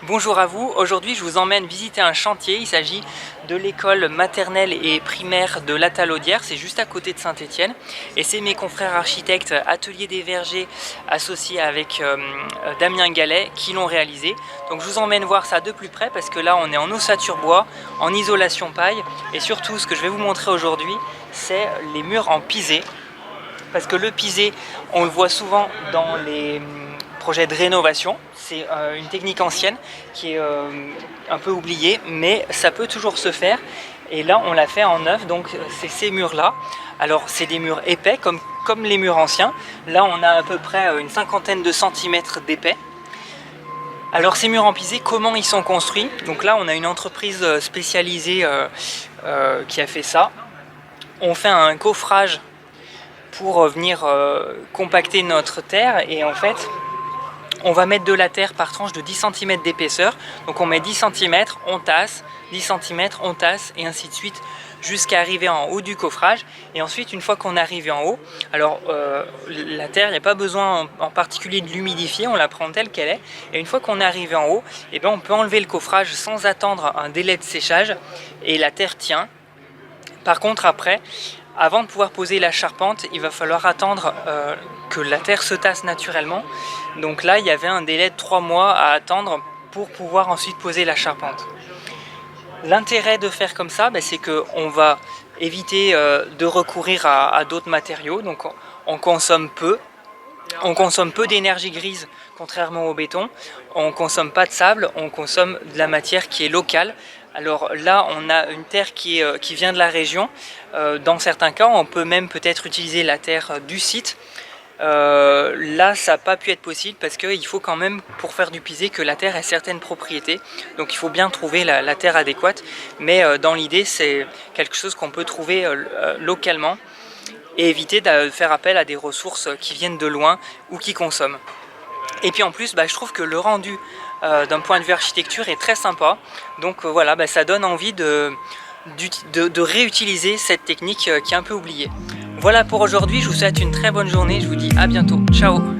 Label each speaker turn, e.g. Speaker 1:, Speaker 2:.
Speaker 1: Bonjour à vous, aujourd'hui je vous emmène visiter un chantier. Il s'agit de l'école maternelle et primaire de La Talaudière, c'est juste à côté de Saint-Étienne. Et c'est mes confrères architectes Atelier des Vergers associés avec Damien Gallet qui l'ont réalisé. Donc je vous emmène voir ça de plus près parce que là on est en ossature bois, en isolation paille. Et surtout ce que je vais vous montrer aujourd'hui, c'est les murs en pisé. Parce que le pisé, on le voit souvent dans les projet de rénovation. C'est une technique ancienne qui est un peu oubliée, mais ça peut toujours se faire. Et là, on l'a fait en neuf, donc c'est ces murs-là. Alors, c'est des murs épais, comme les murs anciens. Là, on a à peu près une cinquantaine de centimètres d'épais. Alors, ces murs en pisé, comment ils sont construits? Donc là, on a une entreprise spécialisée qui a fait ça. On fait un coffrage pour venir compacter notre terre, et en fait on va mettre de la terre par tranche de 10 cm d'épaisseur. Donc on met 10 cm, on tasse, 10 cm, on tasse, et ainsi de suite jusqu'à arriver en haut du coffrage. Et ensuite, une fois qu'on est arrivé en haut, alors la terre, il n'y a pas besoin en particulier de l'humidifier, on la prend telle qu'elle est. Et une fois qu'on est arrivé en haut, et bien on peut enlever le coffrage sans attendre un délai de séchage, et la terre tient. Par contre, après, avant de pouvoir poser la charpente, il va falloir attendre que la terre se tasse naturellement. Donc là, il y avait un délai de 3 mois à attendre pour pouvoir ensuite poser la charpente. L'intérêt de faire comme ça, c'est qu'on va éviter de recourir à d'autres matériaux. Donc on consomme peu. On consomme peu d'énergie grise, contrairement au béton. On ne consomme pas de sable, on consomme de la matière qui est locale. Alors là, on a une terre qui vient de la région. Dans certains cas, on peut même peut-être utiliser la terre du site. Là, ça n'a pas pu être possible parce qu'il faut quand même, pour faire du pisé, que la terre ait certaines propriétés. Donc il faut bien trouver la terre adéquate. Mais dans l'idée, c'est quelque chose qu'on peut trouver localement, et éviter de faire appel à des ressources qui viennent de loin ou qui consomment. Et puis en plus, je trouve que le rendu d'un point de vue architecture est très sympa. Donc voilà, ça donne envie de réutiliser cette technique qui est un peu oubliée. Voilà pour aujourd'hui, je vous souhaite une très bonne journée, je vous dis à bientôt, ciao.